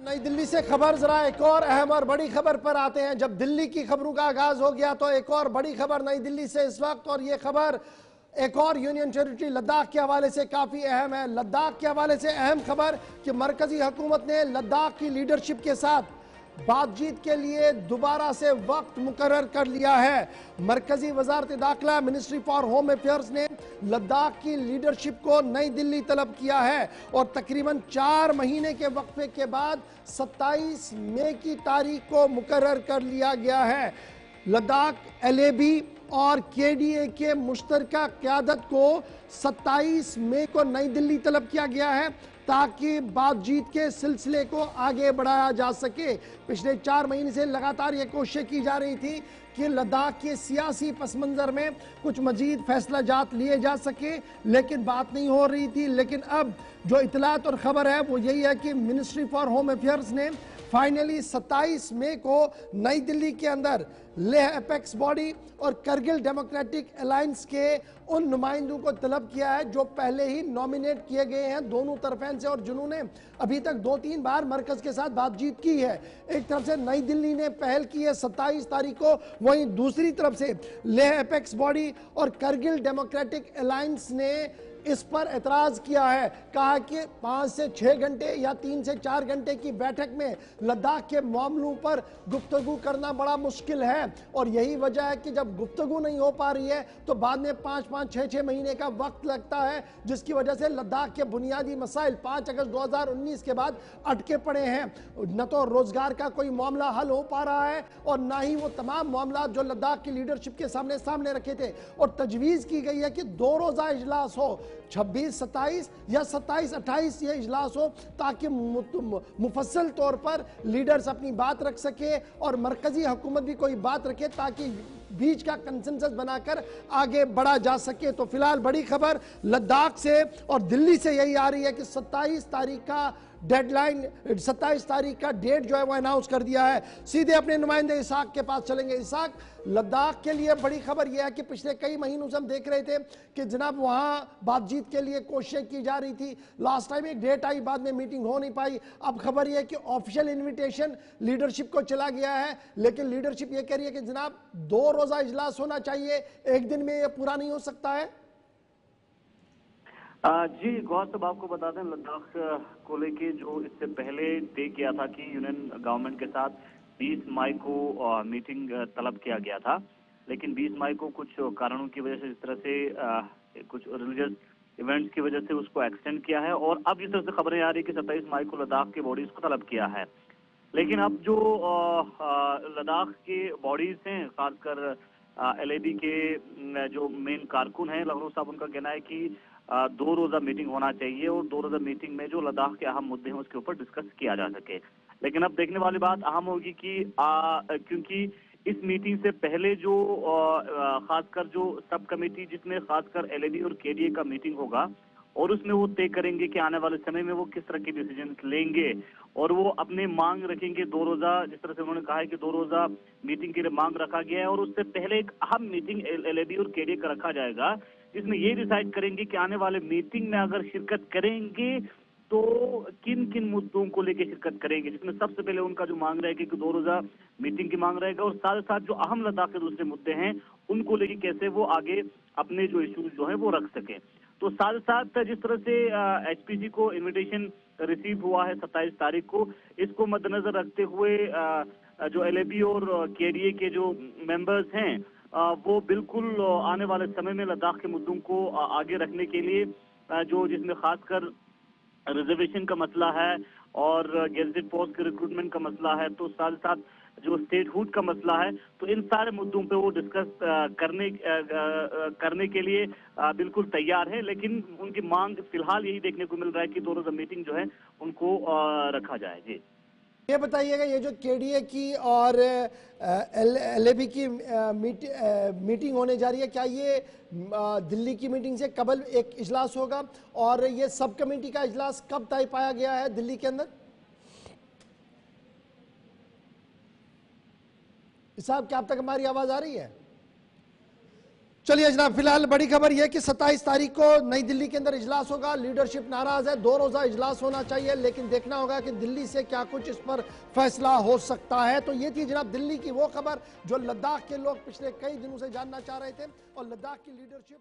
नई दिल्ली से खबर जरा एक और अहम और बड़ी खबर पर आते हैं। जब दिल्ली की खबरों का आगाज हो गया तो एक और बड़ी खबर नई दिल्ली से इस वक्त, और ये खबर एक और यूनियन टेरिटरी लद्दाख के हवाले से काफी अहम है। लद्दाख के हवाले से अहम खबर कि मरकजी हुकूमत ने लद्दाख की लीडरशिप के साथ बातचीत के लिए दोबारा से वक्त मुकर्रर कर लिया है। मरकजी वजारत दाखिला मिनिस्ट्री फॉर होम अफेयर्स ने लद्दाख की लीडरशिप को नई दिल्ली तलब किया है और तकरीबन 4 महीने के वक्फे के बाद 27 मई की तारीख को मुकर्रर कर लिया गया है। लद्दाख एलएबी और केडीए के मुश्तरका क़यादत को 27 मई को नई दिल्ली तलब किया गया है ताकि बातचीत के सिलसिले को आगे बढ़ाया जा सके। पिछले 4 महीने से लगातार ये कोशिश की जा रही थी कि लद्दाख के सियासी पस मंज़र में कुछ मजीद फैसला जात लिए जा सके, लेकिन बात नहीं हो रही थी। लेकिन अब जो इतलात और ख़बर है वो यही है कि मिनिस्ट्री फॉर होम अफेयर्स ने फाइनली 27 मई को नई दिल्ली के अंदर लेह अपेक्स बॉडी और करगिल डेमोक्रेटिक अलायंस के उन नुमाइंदों को तलब किया है जो पहले ही नॉमिनेट किए गए हैं दोनों तरफें से, और जिन्होंने अभी तक 2-3 बार मरकज के साथ बातचीत की है। एक तरफ से नई दिल्ली ने पहल की है 27 तारीख को, वहीं दूसरी तरफ से लेह अपेक्स बॉडी और करगिल डेमोक्रेटिक अलायंस ने इस पर एतराज किया है। कहा कि 5 से 6 घंटे या 3 से 4 घंटे की बैठक में लद्दाख के मामलों पर गुफ्तगू करना बड़ा मुश्किल है, और यही वजह है कि जब गुफ्तगू नहीं हो पा रही है तो बाद में 5-5, 6-6 महीने का वक्त लगता है, जिसकी वजह से लद्दाख के बुनियादी मसाइल 5 अगस्त 2019 के बाद अटके पड़े हैं। न तो रोजगार का कोई मामला हल हो पा रहा है और ना ही वो तमाम मामला जो लद्दाख की लीडरशिप के सामने रखे थे। और तजवीज़ की गई है कि 2 रोज़ा इजलास हो, 26-27 या 27-28 ये इजलास हो, ताकि मुफस्सल तौर पर लीडर्स अपनी बात रख सके और मरकजी हुकूमत भी कोई बात रखे ताकि बीच का कंसेंसस बनाकर आगे बढ़ा जा सके। तो फिलहाल बड़ी खबर लद्दाख से और दिल्ली से यही आ रही है कि 27 तारीख का डेडलाइन, 27 तारीख का डेट जो है वो अनाउंस कर दिया है। सीधे अपने नुमाइंदे इसाक के पास चलेंगे। इसाक, लद्दाख के लिए बड़ी खबर यह है कि पिछले कई महीनों से हम देख रहे थे कि जनाब वहां बातचीत के लिए कोशिशें की जा रही थी। लास्ट टाइम एक डेट आई, बाद में मीटिंग हो नहीं पाई। अब खबर यह है कि ऑफिशियल इन्विटेशन लीडरशिप को चला गया है, लेकिन लीडरशिप ये कह रही है कि जनाब 2 रोजा इजलास होना चाहिए, एक दिन में यह पूरा नहीं हो सकता है। जी गौर साहब, आपको बता दें लद्दाख को लेके जो इससे पहले तय किया था कि यूनियन गवर्नमेंट के साथ 20 मई को मीटिंग तलब किया गया था, लेकिन 20 मई को कुछ कारणों की वजह से, इस तरह से कुछ रिलीजियस इवेंट्स की वजह से उसको एक्सटेंड किया है, और अब इस तरह से खबरें आ रही कि 27 मई को लद्दाख की बॉडीज को तलब किया है। लेकिन अब जो लद्दाख के बॉडीज हैं, खासकर एलएबी के जो मेन कारकुन हैं लखनऊ साहब, उनका कहना है कि 2 रोजा मीटिंग होना चाहिए और 2 रोजा मीटिंग में जो लद्दाख के अहम मुद्दे हैं उसके ऊपर डिस्कस किया जा सके। लेकिन अब देखने वाली बात अहम होगी कि क्योंकि इस मीटिंग से पहले जो खासकर जो सब कमेटी जिसमें खासकर एलएबी और केडीए का मीटिंग होगा, और उसमें वो तय करेंगे कि आने वाले समय में वो किस तरह के डिसीजन लेंगे, और वो अपने मांग रखेंगे 2 रोजा, जिस तरह से उन्होंने कहा है कि 2 रोजा मीटिंग के लिए मांग रखा गया है। और उससे पहले एक अहम मीटिंग एलएबी और केडीए का रखा जाएगा, जिसमें ये डिसाइड करेंगे कि आने वाले मीटिंग में अगर शिरकत करेंगे तो किन किन मुद्दों को लेकर शिरकत करेंगे, जिसमें सबसे पहले उनका जो मांग रहेगी कि 2 रोजा मीटिंग की मांग रहेगा, और साथ साथ जो अहम लद्दाख के दूसरे मुद्दे हैं उनको लेकर कैसे वो आगे अपने जो इश्यूज जो है वो रख सके। तो साथ साथ जिस तरह से एचपीसी को इनविटेशन रिसीव हुआ है 27 तारीख को, इसको मद्देनजर रखते हुए जो एलएबी और केडीए के जो मेंबर्स हैं वो बिल्कुल आने वाले समय में लद्दाख के मुद्दों को आगे रखने के लिए जो जिसमें खासकर रिजर्वेशन का मसला है और गेजेटेड पोस्ट के रिक्रूटमेंट का मसला है, तो साथ साथ जो स्टेटहुड का मसला है, तो इन सारे मुद्दों पे वो डिस्कस करने के लिए बिल्कुल तैयार है। लेकिन उनकी मांग फिलहाल यही देखने को मिल रहा है कि 2 रोजा मीटिंग जो है उनको रखा जाए। जी ये बताइएगा, ये जो केडीए की और एलएबी की मीटिंग होने जा रही है, क्या ये दिल्ली की मीटिंग से कबल एक इजलास होगा, और ये सब कमेटी का इजलास कब तय पाया गया है दिल्ली के अंदर? साहब क्या अब तक हमारी आवाज आ रही है? चलिए जनाब, फिलहाल बड़ी खबर यह कि 27 तारीख को नई दिल्ली के अंदर इजलास होगा। लीडरशिप नाराज है, 2 रोजा इजलास होना चाहिए, लेकिन देखना होगा कि दिल्ली से क्या कुछ इस पर फैसला हो सकता है। तो ये थी जनाब दिल्ली की वो खबर जो लद्दाख के लोग पिछले कई दिनों से जानना चाह रहे थे, और लद्दाख की लीडरशिप